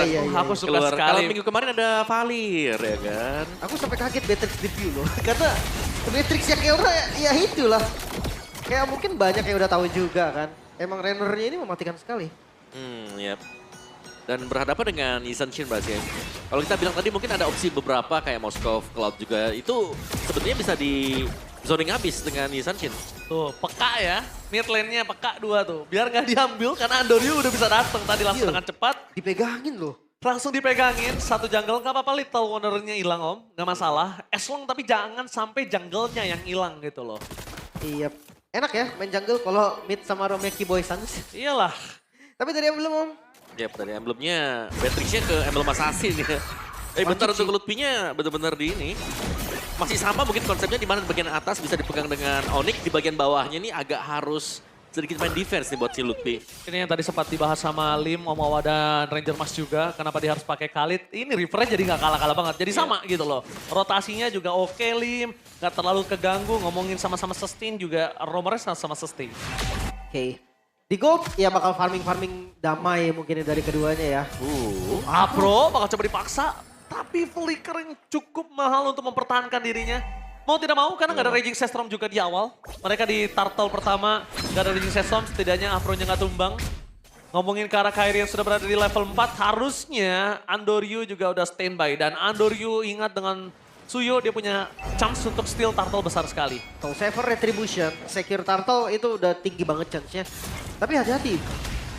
Iya. Aku suka Keluar. Kalau sekali. minggu kemarin ada Valir ya kan. Aku sampai kaget Beatrix debut loh. Karena Beatrix yang Keldra ya itulah. Kayak mungkin banyak yang udah tahu juga kan. Emang Rennernya ini mematikan sekali. Yap. Dan berhadapan dengan Yisan Shin berarti ya. Kalau kita bilang tadi mungkin ada opsi beberapa kayak Moskov, Cloud juga. Itu sebetulnya bisa di zoning habis dengan Yisan Shin. Tuh, peka ya. Mid lane-nya peka 2 tuh. Biar nggak diambil karena Andoryu udah bisa datang tadi langsung Iya. dengan cepat. Dipegangin loh. Langsung dipegangin, satu jungle nggak apa-apa Little Wonder-nya hilang om. Nggak masalah. As long tapi jangan sampai jungle-nya yang hilang gitu loh. Iya. Enak ya main jungle kalau mid sama Romeki Boy Sans. Iyalah. Tapi dari yang belum om. Yap, dari emblemnya, Beatrixnya ke emblem assassin ya. Bentar Cici. untuk Lutfi-nya benar-benar di ini. Masih sama mungkin konsepnya di mana di bagian atas bisa dipegang dengan Onyx, di bagian bawahnya ini agak harus sedikit main defense nih buat si Lutfi. Ini yang tadi sempat dibahas sama Lim, Om Awa dan Ranger Mas juga. Kenapa dia harus pakai Khalid. Ini Rivernya jadi nggak kalah-kalah banget. Jadi sama gitu loh. Rotasinya juga oke Lim. Nggak terlalu keganggu. Ngomongin sama-sama sustain juga. Romernya sama-sama sustain. Oke. Di gold ya bakal farming-farming damai mungkin dari keduanya ya. Afro bakal coba dipaksa. Tapi Flicker yang cukup mahal untuk mempertahankan dirinya. Mau tidak mau karena nggak ada Raging Sandstorm juga di awal. Mereka di Turtle pertama nggak ada Raging Sandstorm, setidaknya Afro-nya nggak tumbang. Ngomongin ke arah Kairi yang sudah berada di level 4, harusnya Andoryu juga udah standby. Dan Andoryu ingat dengan Suyo dia punya chance untuk steal Turtle besar sekali. Soul Saver Retribution, Secure Turtle itu udah tinggi banget chance-nya. Tapi hati-hati,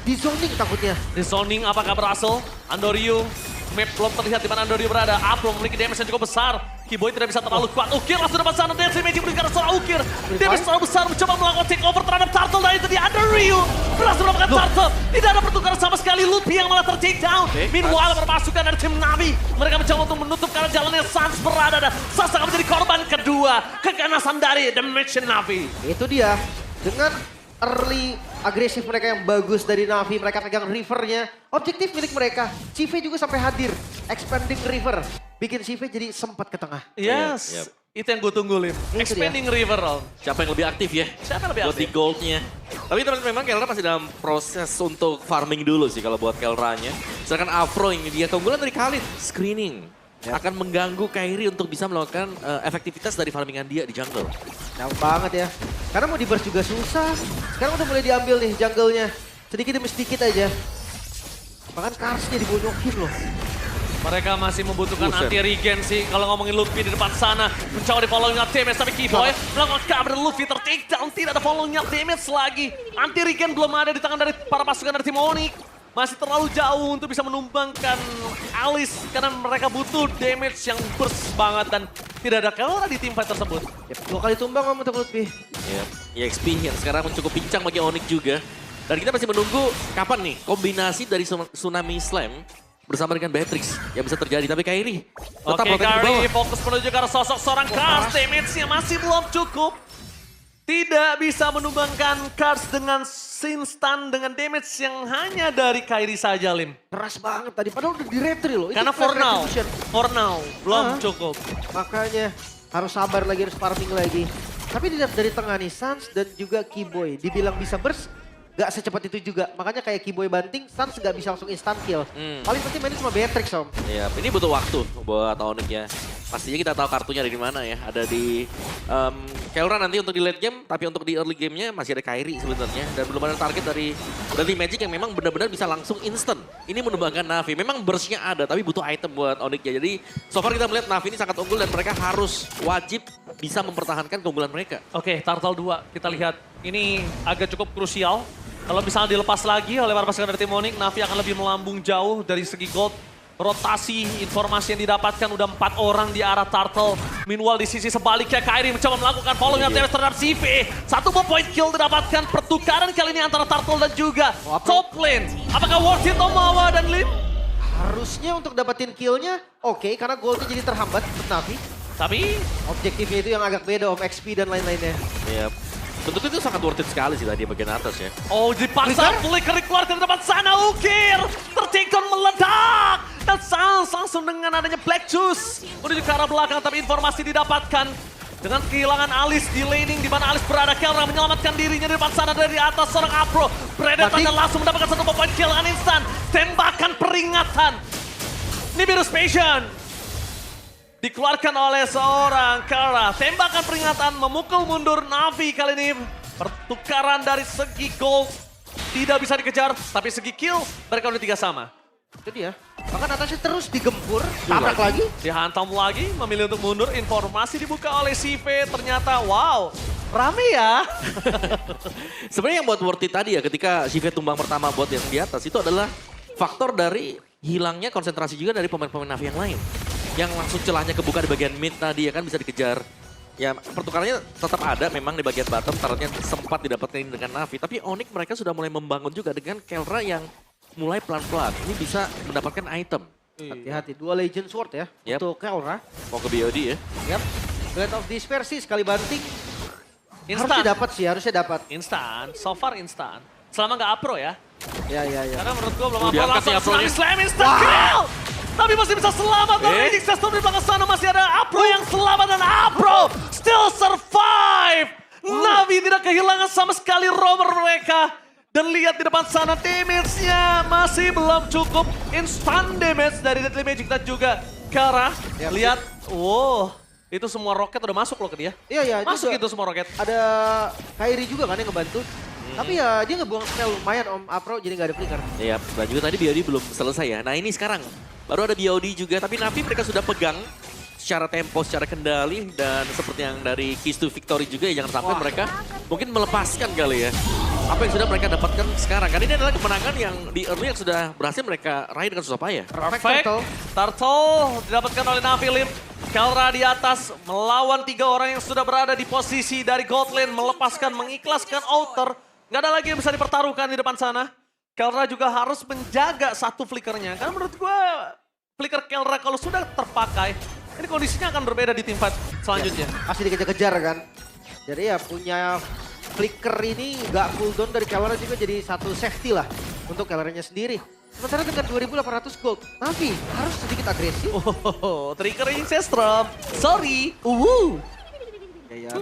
di zoning takutnya. Di zoning apakah berhasil? Andoryu, map belum terlihat di mana Andoryu berada. Afro memiliki damage yang cukup besar. Keyboy tidak bisa terlalu kuat. Ukir langsung dapat sana. Dance Magic berikan seorang Ukir. Damage terlalu besar mencoba melakukan takeover terhadap Turtle. Dan itu dia Andoryu berhasil mendapatkan Turtle. Tidak ada pertukaran sama sekali. Lutfi yang malah ter-take down. Meanwhile berpasukan dari tim Navi. Mereka mencoba untuk menutup karena jalannya Sans berada. Dan Sans akan menjadi korban kedua. Keganasan dari The Mission Navi. Itu dia, dengan early agresif mereka yang bagus dari Navi, mereka pegang rivernya. Objektif milik mereka, Cive juga sampai hadir. Expanding river, bikin Cive jadi sempat ke tengah. Yes, Yep. itu yang gue tunggu Lim. dia. Expanding River Om. Siapa yang lebih aktif ya? Siapa yang lebih Buat di aktif? goldnya. Tapi teman-teman memang Kelra masih dalam proses untuk farming dulu sih kalau buat Kelranya. Sedangkan Afro ini dia keunggulan dari Khalid, screening. Akan mengganggu Kairi untuk bisa melakukan efektivitas dari farmingan dia di jungle. Jauh banget ya. Karena mau di-burst juga susah. Sekarang udah mulai diambil nih jungle-nya. Sedikit demi sedikit aja. Bahkan Karsnya dibonyokin loh. Mereka masih membutuhkan Buset. anti regen sih. Kalau ngomongin Lutfi di depan sana. Mencoba di following up damage. Tapi Keyboy melakukan cover dan Lutfi ter-take down. Tidak ada following up damage lagi. Anti regen belum ada di tangan dari para pasukan dari tim Onyx. Masih terlalu jauh untuk bisa menumbangkan Alice. Karena mereka butuh damage yang burst banget. Dan tidak ada Kelra di tim fight tersebut. Yep, 2 kali tumbang kamu untuk Lutfi. Ya, EXP yang sekarang cukup pincang bagi Onyx juga. Dan kita masih menunggu kapan nih kombinasi dari Tsunami Slam bersama dengan Beatrix yang bisa terjadi. Tapi Kairi tetap Oke, rotate ke bawah. Kairi fokus menuju ke arah sosok seorang Kars. Damage-nya masih belum cukup. Tidak bisa menumbangkan Kars dengan instan dengan damage yang hanya dari Kairi saja, Lim. Keras banget tadi, padahal udah di-retry loh. Itu Karena flash for retribution. now, belum Ah. cukup. Makanya harus sabar lagi, harus farming lagi. Tapi dilihat dari tengah nih, Sans dan juga Keyboy. Dibilang bisa burst, gak secepat itu juga. Makanya kayak Keyboy banting, Sans gak bisa langsung instant kill. Paling penting mainnya sama Beatrix, Om. Iya, ini butuh waktu buat Onyx ya. Pastinya kita tahu kartunya dari mana ya. Ada di Kelra nanti untuk di late game, tapi untuk di early gamenya masih ada Kairi sebenarnya. Dan belum ada target dari Magic yang memang benar-benar bisa langsung instant. Ini menumbangkan Navi. Memang burst-nya ada, tapi butuh item buat Onyx ya. Jadi so far kita melihat Navi ini sangat unggul dan mereka harus wajib bisa mempertahankan keunggulan mereka. Oke, Turtle 2 kita lihat. Ini agak cukup krusial. Kalau misalnya dilepas lagi oleh para pasukan dari tim Onyx, Navi akan lebih melambung jauh dari segi gold. Rotasi informasi yang didapatkan udah 4 orang di arah Turtle. Meanwhile di sisi sebaliknya Kairi mencoba melakukan following up damage terhadap CV. 1 point kill didapatkan pertukaran kali ini antara Turtle dan juga top lane. Apakah worth it Omawa dan Lim? Harusnya untuk dapetin killnya oke, karena goldnya jadi terhambat untuk Navi. Tapi Objektifnya itu yang agak beda, Om, XP dan lain-lainnya. Iya. Tentu itu sangat worth it sekali sih tadi bagian atas ya. oh dipaksa Flicker dikeluarkan ke depan sana. Ukir ter-take down meledak. Dan Sans langsung dengan adanya Black Juice menuju ke arah belakang, tapi informasi didapatkan dengan kehilangan Alice di laning di mana Alice berada. Kelra menyelamatkan dirinya di depan sana dari atas seorang Afro. Predator dan langsung mendapatkan 1 point kill dengan instan. Tembakan peringatan Nibiru's Passion dikeluarkan oleh seorang Kara. Tembakan peringatan memukul mundur Navi kali ini. Pertukaran dari segi gold tidak bisa dikejar, tapi segi kill mereka udah 3 sama. Itu dia. Bahkan atasnya terus digempur, tabrak lagi. Dihantam lagi, memilih untuk mundur. Informasi dibuka oleh CV, ternyata wow, rame ya. Sebenarnya yang buat worth it tadi ya ketika Shive tumbang pertama buat yang di atas itu adalah faktor dari hilangnya konsentrasi juga dari pemain-pemain Navi yang lain. Yang langsung celahnya kebuka di bagian mid tadi ya kan bisa dikejar. Ya pertukarannya tetap ada memang di bagian bottom, tarotnya sempat didapatkan dengan Navi. Tapi Onyx mereka sudah mulai membangun juga dengan Kelra yang mulai pelan-pelan. Ini bisa mendapatkan item. Hati-hati, 2 Legend Sword ya Yep. untuk Kelra. Mau ke BOD ya. Yap. Blade of Despair sih sekali banting. Instan. Harusnya dapat sih, harusnya dapat. Instan, so far instan. Selama nggak apro ya. Ya. Karena menurut gua belum apro diangkat nih langsung apronya. slam instant kill. Tapi masih bisa selamat. Raging System di belakang sana masih ada apro yang selamat dan apro still survive. Navi tidak kehilangan sama sekali rover mereka. Dan lihat di depan sana damage-nya masih belum cukup. Instant damage dari Deadly Magic dan juga Kara. Yap. Lihat, wow, itu semua roket udah masuk loh ke dia. Iya, Masuk juga. itu semua roket. Ada Kairi juga kan yang ngebantu. Tapi ya dia ngebuang spell lumayan Om Apro jadi nggak ada flicker. Iya, dan juga tadi BOD belum selesai ya. Nah ini sekarang baru ada BOD juga, tapi Navi mereka sudah pegang secara tempo, secara kendali, dan seperti yang dari Keys to Victory juga ya, jangan sampai mereka mungkin melepaskan kali ya. Apa yang sudah mereka dapatkan sekarang. Karena ini adalah kemenangan yang di early yang sudah berhasil mereka raih dengan susah payah. Perfect. Turtle. Turtle didapatkan oleh Navi Lim. Kelra di atas melawan 3 orang yang sudah berada di posisi dari gold lane. Melepaskan, mengikhlaskan outer. Nggak ada lagi yang bisa dipertaruhkan di depan sana. Kelra juga harus menjaga satu flickernya. Karena menurut gue flicker Kelra kalau sudah terpakai, ini kondisinya akan berbeda di tim fight selanjutnya. Pasti dikejar-kejar kan. Jadi ya punya flicker ini nggak cooldown dari Kelra juga jadi satu safety lah untuk Kelranya sendiri. Sementara dengan 2.800 gold, Navi harus sedikit agresif. Oh, triggering Sestrom. Sorry. Ya,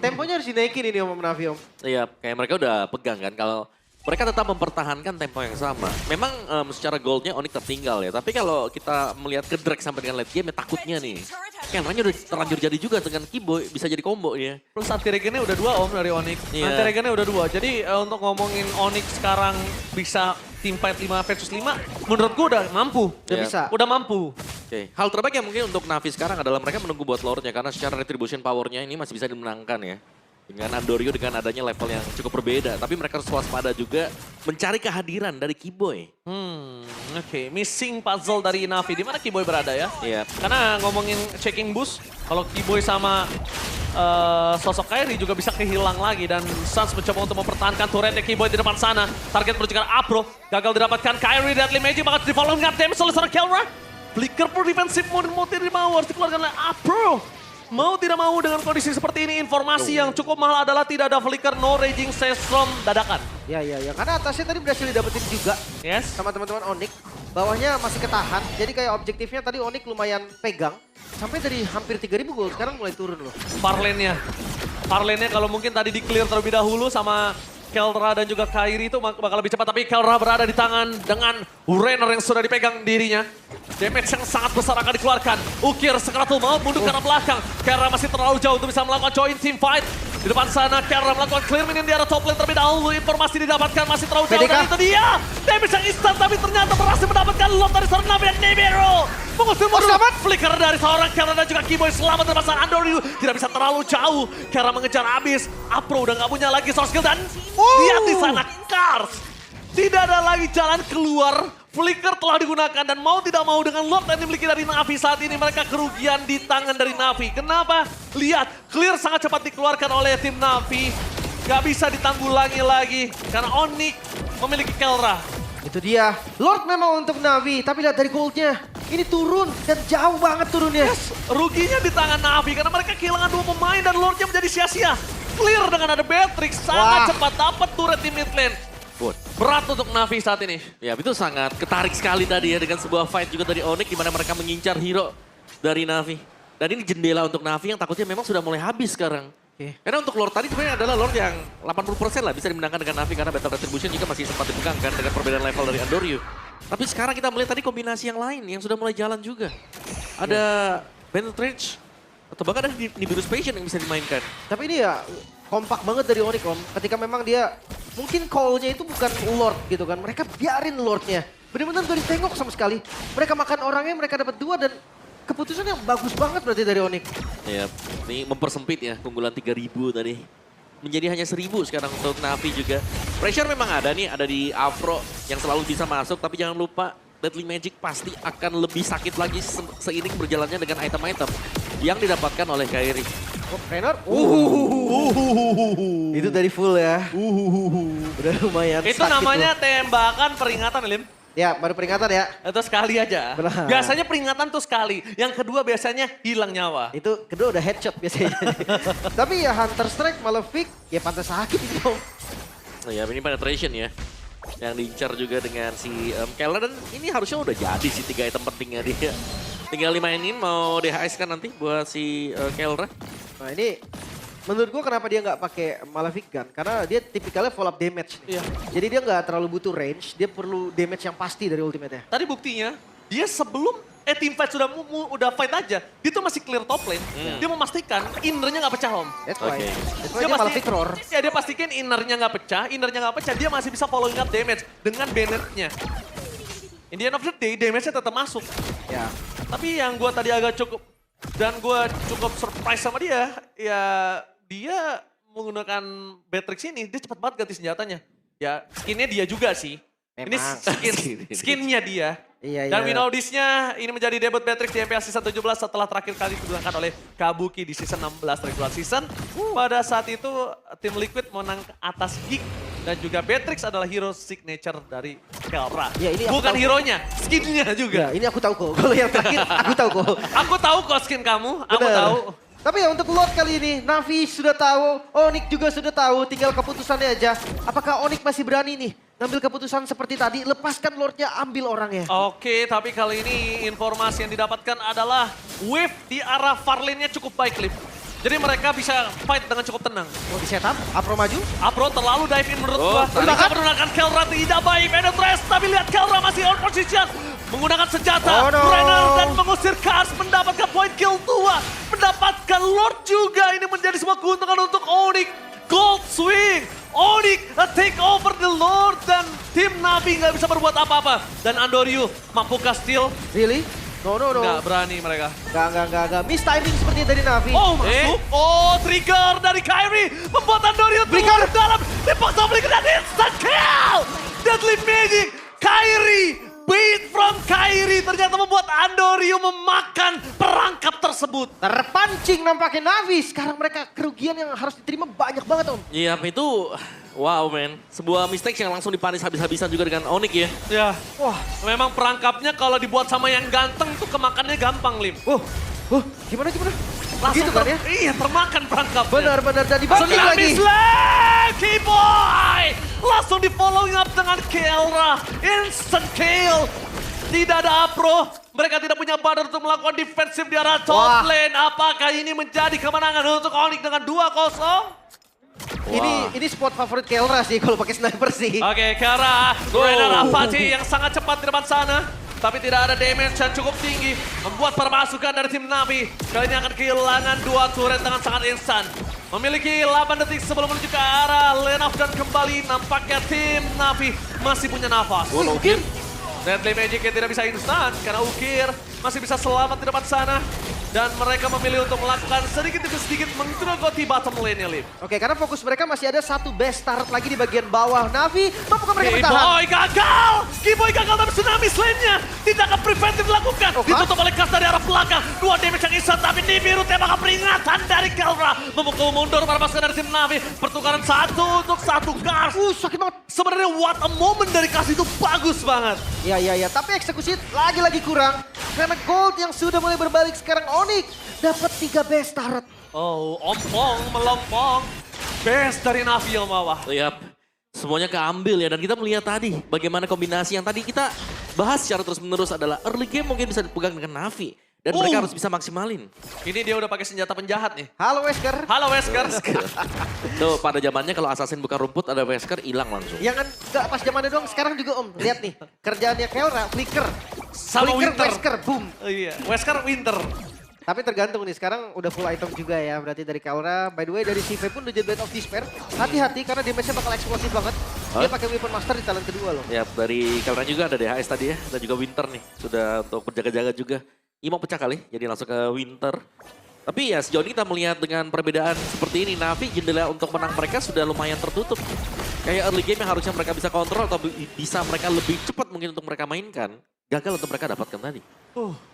temponya harus dinaikin ini Om Navi Om. Iya, kayak mereka udah pegang kan. Kalau mereka tetap mempertahankan tempo yang sama. Memang secara goldnya Onyx tertinggal ya. Tapi kalau kita melihat ke drag sampai dengan late game ya takutnya nih. Kayaknya udah terlanjur jadi juga dengan Kiboy, bisa jadi combo ya. Terus anti-regennya udah 2 Om dari Onyx. Iya. Anti-regennya udah 2. Jadi untuk ngomongin Onyx sekarang bisa team fight 5 versus 5, menurut gue udah mampu. Udah Iya. bisa. Udah mampu. Oke, hal terbaik yang mungkin untuk Navi sekarang adalah mereka menunggu buat lore-nya karena secara retribution power-nya ini masih bisa dimenangkan ya. Dengan Andorio dengan adanya level yang cukup berbeda, tapi mereka harus waspada juga mencari kehadiran dari Kiboy. Oke. Missing puzzle dari Navi. Di mana Kiboy berada ya? Iya. Karena ngomongin checking boost, kalau Kiboy sama sosok Kairi juga bisa kehilang lagi. Dan Suns mencoba untuk mempertahankan turretnya Kiboy di depan sana. Target merujukan Apro, gagal didapatkan Kairi. Deadly Magic bakal di-follow dengan damage oleh seorang Kelra. Flicker pro defensive mode mau tidak mau harus dikeluarkan oleh Apro. Mau tidak mau dengan kondisi seperti ini, informasi yang cukup mahal adalah tidak ada flicker, no raging from dadakan. Ya. Karena atasnya tadi berhasil didapetin juga Yes. sama teman-teman Onyx. Bawahnya masih ketahan. Jadi kayak objektifnya tadi Onyx lumayan pegang. Sampai dari hampir 3.000 gold, sekarang mulai turun loh. Parlane-nya. Parlane-nya kalau mungkin tadi di-clear terlebih dahulu sama Kelra dan juga Kairi itu bakal lebih cepat. Tapi Kelra berada di tangan dengan Rainer yang sudah dipegang dirinya. Damage yang sangat besar akan dikeluarkan. Ukir Sekaratul Maut mundur ke arah belakang. Kelra masih terlalu jauh untuk bisa melakukan join team fight. Di depan sana Kelra melakukan clear minion di arah top lane terlebih dahulu. Informasi didapatkan masih terlalu jauh dan itu dia. Damage yang instan tapi ternyata berhasil mendapatkan lot dari seorang Navi dan Nibiru. Mengusir mundur. Flicker dari seorang Kelra dan juga Kiboy selamat dari pasangan Andoryu. Tidak bisa terlalu jauh. Kelra mengejar abis. Apro udah gak punya lagi source skill dan lihat di sana Kars. Tidak ada lagi jalan keluar. Flicker telah digunakan dan mau tidak mau dengan lot yang dimiliki dari Navi saat ini mereka kerugian di tangan dari Navi. Kenapa? Lihat, clear sangat cepat dikeluarkan oleh tim Navi. Gak bisa ditanggulangi lagi karena Onyx memiliki Kelra. Itu dia. Lord memang untuk Navi, tapi lihat dari goldnya. Ini turun dan jauh banget turunnya. Ruginya di tangan Navi karena mereka kehilangan 2 pemain dan Lordnya menjadi sia-sia. Clear dengan ada Beatrix, sangat cepat dapat turret di mid lane. Berat untuk Navi saat ini. Ya itu sangat ketarik sekali tadi ya dengan sebuah fight juga dari Onyx di mana mereka mengincar hero dari Navi. Dan ini jendela untuk Navi yang takutnya memang sudah mulai habis sekarang. Karena untuk Lord tadi sebenarnya adalah Lord yang 80% lah bisa dimenangkan dengan Navi karena Battle Retribution juga masih sempat dipegang kan dengan perbedaan level dari Andoryu. Tapi sekarang kita melihat tadi kombinasi yang lain yang sudah mulai jalan juga. Ada Penetrate atau bahkan ada Nibiru's Passion yang bisa dimainkan. Tapi ini ya kompak banget dari Onyx Om. Ketika memang dia mungkin call-nya itu bukan Lord gitu kan. Mereka biarin Lord-nya. Benar-benar gak ditengok sama sekali. Mereka makan orangnya, mereka dapat 2 dan keputusan yang bagus banget berarti dari Onyx. Ya, ini mempersempit ya keunggulan 3000 tadi. Menjadi hanya 1000 sekarang untuk Navi juga. Pressure memang ada nih, ada di Afro yang selalu bisa masuk. Tapi jangan lupa Deadly Magic pasti akan lebih sakit lagi seiring berjalannya dengan item-item yang didapatkan oleh Kairi. Oh, Trainer. Itu dari full ya. Udah lumayan Itu sakit namanya loh. tembakan peringatan, Lim. Ya, baru peringatan ya. Itu sekali aja. Benar. Biasanya peringatan tuh sekali. Yang kedua biasanya hilang nyawa. Itu kedua udah headshot biasanya. Tapi ya Hunter Strike, Malefic, ya pantas sakit itu. Ya ini penetration ya. Yang diincar juga dengan si Keller dan ini harusnya udah jadi sih 3 item pentingnya dia. Tinggal dimainin mau DHS kan nanti buat si Keller. Nah ini menurut gua kenapa dia nggak pakai Malefic Gun? Karena dia tipikalnya follow up damage. Iya. Jadi dia nggak terlalu butuh range, dia perlu damage yang pasti dari ultimate-nya. Tadi buktinya, dia sebelum team fight udah fight aja, dia tuh masih clear top lane. Dia memastikan innernya nggak pecah, Om. That's why. Oke. That's why dia Malefic roar. Ya dia pastikan innernya nggak pecah, dia masih bisa following up damage dengan Bennett-nya. In the end of the day, damage-nya tetap masuk. Ya. Tapi yang gue tadi agak cukup surprise sama dia, ya dia menggunakan Beatrix ini, dia cepat banget ganti senjatanya. Ya skinnya dia juga sih. Ini Memang. skinnya dia. Iya, Dan iya. we know this-nya ini menjadi debut Beatrix di MPL Season 17 setelah terakhir kali digunakan oleh Kabuki di Season 16 regular season. Pada saat itu tim Liquid menang ke atas Geek dan juga Beatrix adalah hero signature dari Kelra. Ya, ini aku Bukan tahu. hero-nya, skinnya juga. Ya, ini aku tahu kok. Kalau yang terakhir aku tahu kok. Aku tahu kok skin kamu, aku Bener. tahu. Tapi ya untuk Lord kali ini, Navi sudah tahu, Onyx juga sudah tahu, tinggal keputusannya aja. Apakah Onyx masih berani nih ngambil keputusan seperti tadi, lepaskan Lordnya, ambil orangnya. Oke, tapi kali ini informasi yang didapatkan adalah wave di arah Farlane-nya cukup baik, Lip. Jadi mereka bisa fight dengan cukup tenang. Mau di setup, Afro maju. Apro terlalu dive in menurut Oh, gua. tadi Mereka menggunakan Kelra tidak baik. Penetrate, tapi lihat Kelra masih on position. Menggunakan senjata. Oh, no. Brenner dan mengusir Kars. Mendapatkan point kill 2. Mendapatkan Lord juga. Ini menjadi sebuah keuntungan untuk Onyx. Gold swing. Onyx take over the Lord. Dan tim Navi nggak bisa berbuat apa-apa. Dan Andoryu mampukah steal? Really? No. Nggak berani mereka. Nggak. Miss timing seperti dari Navi. Oh, masuk. Oh, trigger dari Kairi. Membuat Andoryu turun dalam. Dipaksa beli dan instant kill. Deadly Magic. Kairi. Beat from Kairi. Ternyata membuat Andoryu memakan perangkap tersebut. Terpancing nampaknya Navi. Sekarang mereka kerugian yang harus diterima banyak banget Om. Iya itu wow man. Sebuah mistake yang langsung dipanis habis-habisan juga dengan Onyx ya. Ya, wah memang perangkapnya kalau dibuat sama yang ganteng tuh kemakannya gampang, Lim. Gimana? Langsung Gitu kan ya? Iya, termakan perangkapnya. Benar. Dan dibanting lagi. Keyboy! Langsung di following up dengan Kelra. Instant kill. Tidak ada Apro. Mereka tidak punya banner untuk melakukan defensif di arah top Wah. lane. Apakah ini menjadi kemenangan untuk Onyx dengan 2-0? Ini spot favorit Kelra sih kalau pakai sniper sih. Oke, Kelra. Rainer Apache yang sangat cepat di depan sana. Tapi tidak ada damage yang cukup tinggi. Membuat permasukan dari tim Navi. Kali ini akan kehilangan 2 turret dengan sangat instan. Memiliki 8 detik sebelum menuju ke arah lane off dan kembali. Nampaknya tim Navi masih punya nafas. Mungkin. Deadly Magic yang tidak bisa instan karena Ukir masih bisa selamat di depan sana. Dan mereka memilih untuk melakukan sedikit demi sedikit menggerogoti bottom lane-nya, Lip. Oke, karena fokus mereka masih ada satu best start lagi di bagian bawah. Navi, mampukah mereka bertahan? Keyboy gagal! Keyboy gagal tapi tsunami slam-nya tidak akan preventif dilakukan. Oh, Ditutup oleh Kars dari arah belakang. 2 damage yang instan tapi Nibiru tembakan peringatan dari Kelra. Memukul mundur para pasukan dari tim Navi. Pertukaran 1 untuk 1 Kars. Sakit banget. Sebenarnya what a moment dari Kars itu bagus banget. Ya. Tapi eksekusi lagi-lagi kurang. Karena gold yang sudah mulai berbalik sekarang Onyx dapat 3 best start. Oh, ompong, melompong. Best dari Navi yang bawah. Yap. Semuanya keambil ya dan kita melihat tadi bagaimana kombinasi yang tadi kita bahas secara terus-menerus adalah early game mungkin bisa dipegang dengan Navi. Dan mereka harus bisa maksimalin. Ini dia udah pakai senjata penjahat nih. Halo Wesker. Halo Wesker. Tuh pada zamannya kalau Assassin bukan rumput ada Wesker hilang langsung. Ya kan enggak pas zamannya doang, sekarang juga Om. Lihat nih, kerjaannya Keora, flicker. Sama Flicker, Winter. Wesker, boom. Oh iya, Wesker Winter. Tapi tergantung nih, sekarang udah full item juga ya. Berarti dari Keora, by the way dari CV pun udah jadi Blade of Despair. Hati-hati karena damage-nya bakal eksplosif banget. Dia pakai Weapon Master di talent kedua loh. Ya dari Kelran juga ada DHS tadi ya. Dan juga Winter nih. Sudah untuk berjaga-jaga juga. Imo pecah kali, jadi langsung ke Winter. Tapi ya sejauh ini kita melihat dengan perbedaan seperti ini, Navi jendela untuk menang mereka sudah lumayan tertutup. Kayak early game yang harusnya mereka bisa kontrol atau bisa mereka lebih cepat mungkin untuk mereka mainkan. Gagal untuk mereka dapatkan tadi.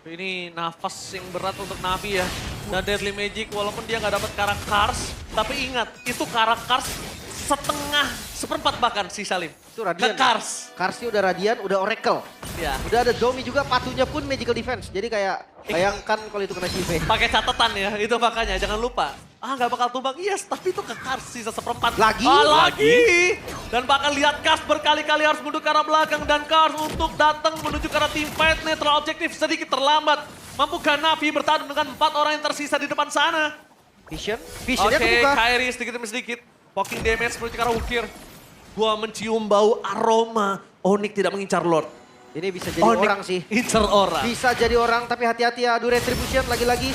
Ini nafas yang berat untuk Navi ya. Dan Deadly Magic walaupun dia nggak dapat Karakars, tapi ingat itu Karakars setengah, seperempat bahkan si Salim. Itu Radiant. Ke Kars. Karsnya udah Radiant, udah Oracle. Ya. Udah ada Domi juga, patunya pun Magical Defense. Jadi kayak bayangkan kalau itu kena CV. Pakai catatan ya, itu makanya jangan lupa. Nggak bakal tumbang, yes, tapi itu ke Kars sisa seperempat. Lagi? Lagi. Dan bahkan lihat Kars berkali-kali harus mundur ke arah belakang. Dan Kars untuk datang menuju ke arah team fight netral objektif sedikit terlambat. Mampukah Navi bertahan dengan 4 orang yang tersisa di depan sana? Visionnya Oke, kebuka. Kairi sedikit demi sedikit. Poking damage menuju ke arah Ukir. Gua mencium bau aroma. Onyx tidak mengincar Lord. Ini bisa jadi Onyx orang sih. incar orang. Bisa jadi orang, tapi hati-hati ya. Aduh, Retribution lagi-lagi.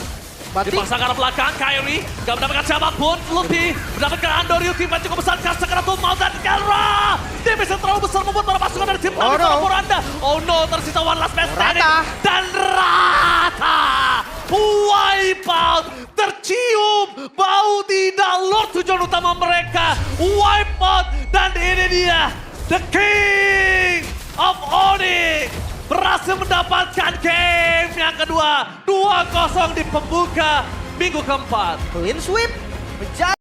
Batik. Dipaksa ke arah belakang, Kairi gak mendapatkan siapapun. Luti mendapatkan Andoriu, tim cukup besar. Kasta ke arah Tumal dan Kelra. Damage yang terlalu besar membuat para pasukan dari tim Oh, no. Poranda. Oh no, tersisa one last man standing. Rata. Dan Rata. Wipeout. Tercium bau tidak Lord tujuan utama mereka. Wipeout. Dan ini dia, The King of Onyx. Berhasil mendapatkan game yang kedua. 2-0 di pembuka minggu keempat. Clean sweep.